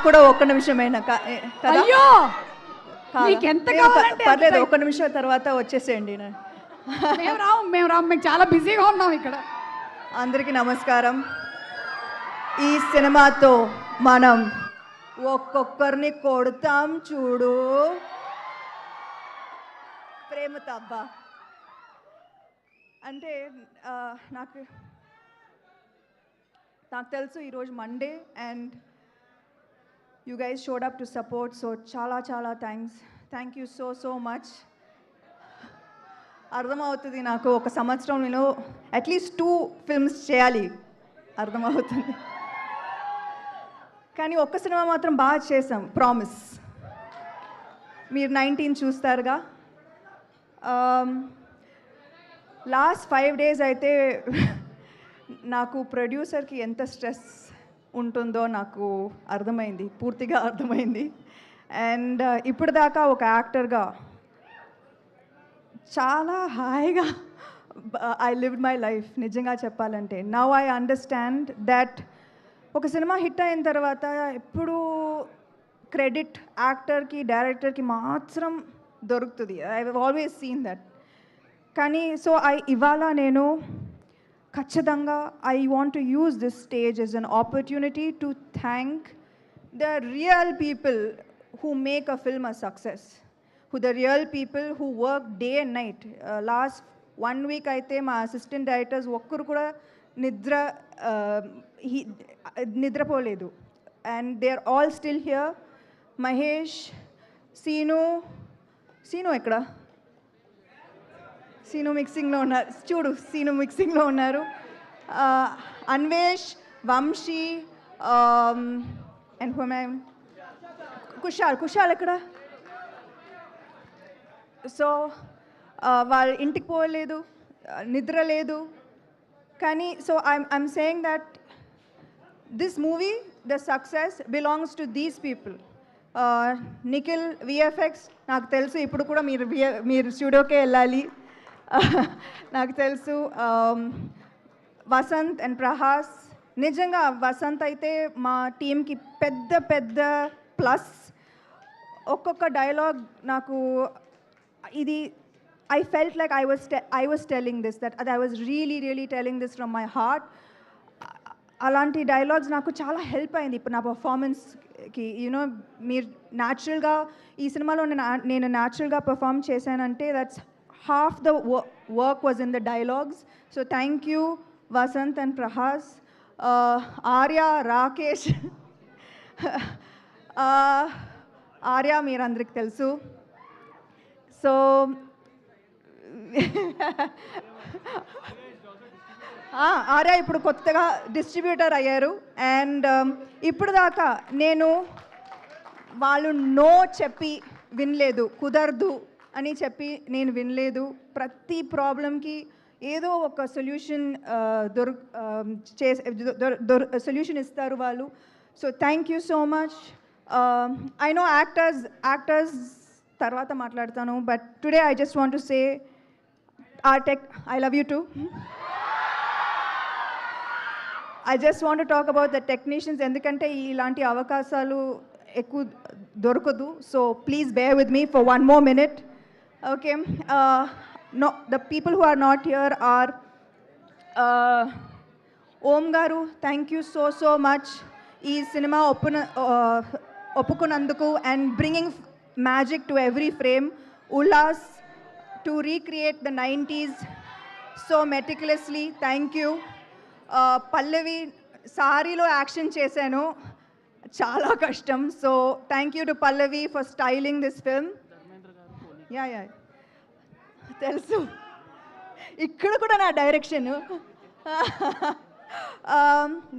కూడా ఒక్క నిమిషమైనా అయ్యో మీకు ఎంత కావాలంటే పర్లేదు, ఒక్క నిమిషం తర్వాత వచ్చేసేయండి. మేము రాము మేము చాలా బిజీగా ఉన్నాం ఇక్కడ. అందరికీ నమస్కారం. ఈ సినిమాతో మనం ఒక్కొక్కరిని కొడతాం చూడు ప్రేమతో. అబ్బా అంటే నాకు తెలుసు ఈరోజు Monday and you guys showed up to support. So చాలా చాలా థ్యాంక్ యూ సో మచ్. అర్థమవుతుంది నాకు, ఒక సంవత్సరం నేను అట్లీస్ట్ 2 ఫిల్మ్స్ చేయాలి, అర్థమవుతుంది. కానీ ఒక్క సినిమా మాత్రం బాగా చేసాం, ప్రామిస్. మీరు 19 చూస్తారుగా. లాస్ట్ 5 days అయితే నాకు ప్రొడ్యూసర్కి ఎంత స్ట్రెస్ ఉంటుందో నాకు అర్థమైంది, పూర్తిగా అర్థమైంది. అండ్ ఇప్పుడు దాకా ఒక యాక్టర్గా చాలా హాయిగా ఐ లివ్డ్ మై లైఫ్, నిజంగా చెప్పాలంటే. నౌ ఐ అండర్స్టాండ్ దట్ ఒక సినిమా హిట్ అయిన తర్వాత ఎప్పుడు క్రెడిట్ యాక్టర్కి డైరెక్టర్కి మాత్రం దొరుకుతుంది. I have always seen that. కానీ ఇవాళ నేను ఖచ్చితంగా I want to use this stage as an opportunity to thank the real people who make a film a success, who the real people who work day and night. Last 1 week aithe ma assistant directors okkaru kuda nidra poledu and they are all still here. Mahesh, Seenu ekkada? Seenu mixing lo unnaru, chudu Seenu mixing lo unnaru. Anvesh, Vamshi, and who am I? Kushal ఎక్కడ? So వాళ్ళ ఇంటికి పోలేదు, నిద్ర లేదు. కానీ I'm saying that this movie the success belongs to these people. Nikhil VFX, నాకు తెలుసు ఇప్పుడు కూడా మీరు స్టూడియోకే వెళ్ళాలి, నాకు తెలుసు. వసంత్ అండ్ ప్రహాస్, నిజంగా వసంత్ అయితే మా టీంకి పెద్ద ప్లస్. ఒక్కొక్క డైలాగ్ నాకు ఇది I felt like I was telling this, that I was really telling this from my heart. అలాంటి డైలాగ్స్ నాకు చాలా హెల్ప్ అయింది ఇప్పుడు నా పర్ఫార్మెన్స్కి. యూనో మీరు న్యాచురల్గా ఈ సినిమాలో నేను న్యాచురల్గా పర్ఫామ్ చేశానంటే that's half the work was in the dialogues. So thank you Vasanth and Prahas. Arya, Rakesh. Arya మీరందరికి తెలుసు. సో ఆర్య ఇప్పుడు కొత్తగా డిస్ట్రిబ్యూటర్ అయ్యారు. అండ్ ఇప్పుడు దాకా నేను వాళ్ళు నో చెప్పి వినలేదు, కుదరదు అని చెప్పి నేను వినలేదు. ప్రతి ప్రాబ్లంకి ఏదో ఒక సొల్యూషన్ సొల్యూషన్ ఇస్తారు వాళ్ళు. So thank you so much. I know actors tarvata maatladtanu, but today I just want to say our tech, I love you too. I just want to talk about the technicians endukante ilanti avakasalu ekku dorukadu. So please bear with me for one more minute. Okay, no, the people who are not here are Om garu, thank you so much. Ee cinema ఒప్పుకున్నందుకు and bringing magic to every frame. Ullas to recreate the 90s so meticulously, thank you. Pallavi, సారీలో action చేశాను, చాలా కష్టం. So thank you to Pallavi for styling this film. Yeah తెలుసు, ఇక్కడ కూడా నా direction.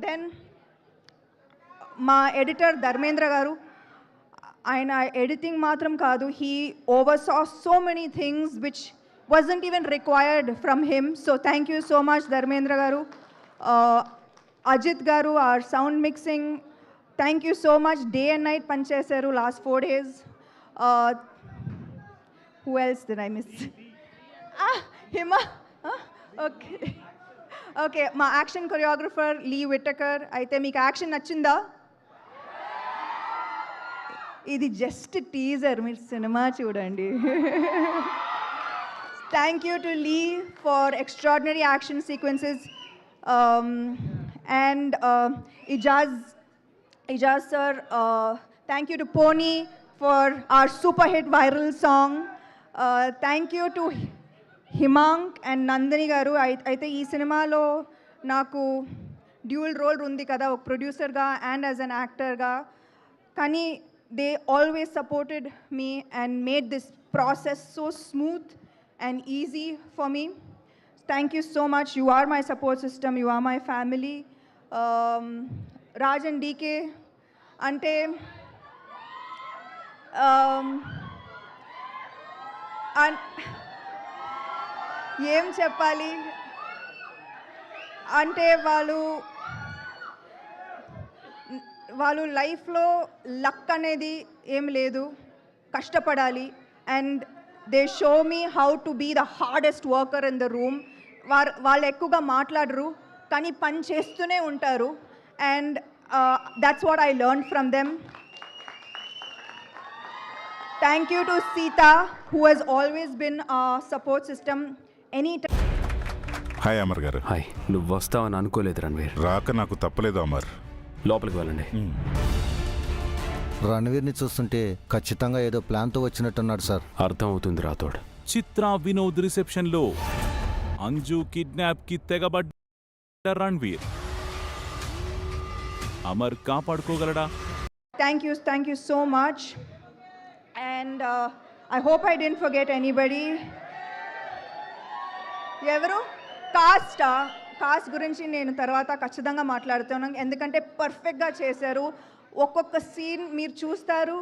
Then మా ఎడిటర్ ధర్మేంద్ర గారు, ఆయన ఎడిటింగ్ మాత్రం కాదు, he oversaw so many things which wasn't even required from him. So thank you so much Dharmendra garu. Ajit garu, our sound mixing, thank you so much. Day and night panchesaru last 4 days. Who else did I miss? Hima. Okay, my action choreographer Lee Whittaker. Aithe meeku action nachinda? ఇది just teaser, మీరు సినిమా చూడండి. Thank you to Lee for extraordinary action sequences and Ijaz sir, thank you to Pony for our super hit viral song. Thank you to Himang and Nandini garu. అయితే ఈ సినిమాలో నాకు dual role ఉంది కదా, ఒక ప్రొడ్యూసర్గా అండ్ యాజ్ అన్ యాక్టర్గా. కానీ they always supported me and made this process so smooth and easy for me. Thank you so much. You are my support system, you are my family. Raj and DK అంటే ఏం చెప్పాలి అంటే వాళ్ళు లైఫ్లో luck అనేది ఏం లేదు, కష్టపడాలి. And they show me how to be the hardest worker in the room. వాళ్ళు ఎక్కువగా మాట్లాడరు కానీ పని చేస్తూనే ఉంటారు. And that's what I learned from them. Thank you to Sita, who has always been a support system anytime. Hi Amar గారు. Hi. నువ్వు వస్తావని అనుకోలేదు రణ్వీర్. రాక నాకు తప్పలేదు అమర్. లోపలికి వెళ్ళండి. రణ్వీర్ని చూస్తుంటే ఖచ్చితంగా ఏదో ప్లాన్తో వచ్చినట్టున్నాడు సార్. అర్థం అవుతుంది రాథోడ్. చిత్ర వినోద్ రిసెప్షన్లో అంజు కిడ్నాప్కి తెగబడ్డ రణ్వీర్ అమర్ కాపాడుకోగలడా? Thank you so much. And I hope I didn't forget anybody. ఎవరు కాస్ట్ గురించి నేను తర్వాత ఖచ్చితంగా మాట్లాడుతున్నాను, ఎందుకంటే పర్ఫెక్ట్గా చేశారు. ఒక్కొక్క సీన్ మీరు చూస్తారు.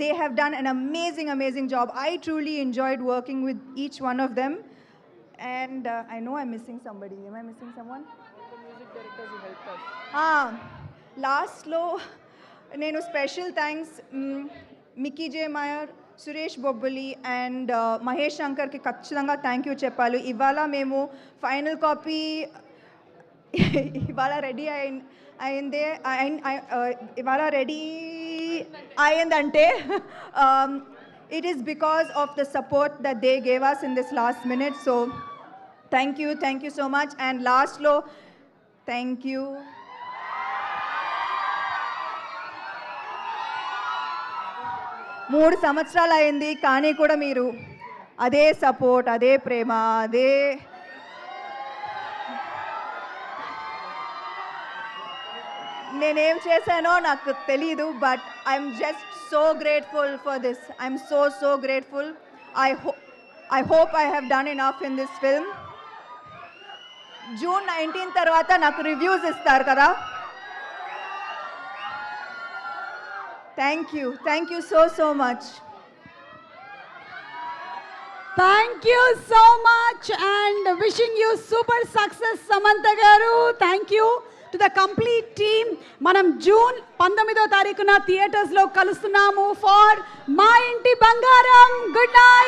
They have done an amazing job. I truly enjoyed working with each one of them. And I know I'm missing somebody. Am I missing someone? లాస్ట్లో నేను special thanks Mickey J Mayer, Suresh Bobbili and Mahesh శంకర్కి ఖచ్చితంగా thank you చెప్పాలి. ఇవాళ మేము final copy ఇవాళ ready అయిందంటే it is because of the support that they gave us in this last minute. So thank you so much. And last lo thank you 3 సంవత్సరాలు అయింది కానీ కూడా మీరు అదే సపోర్ట్, అదే ప్రేమ, అదే నేనేం చేశానో నాకు తెలీదు. But I'm just so grateful for this. I'm so grateful. I hope I have done enough in this film. June 19 తర్వాత నాకు రివ్యూస్ ఇస్తారు కదా. Thank you so much. Thank you so much and wishing you super success Samantha garu. Thank you to the complete team. Manam June 19వ తారీఖున theatres లో కలుస్తున్నాము for మా ఇంటి బంగారం. Good night.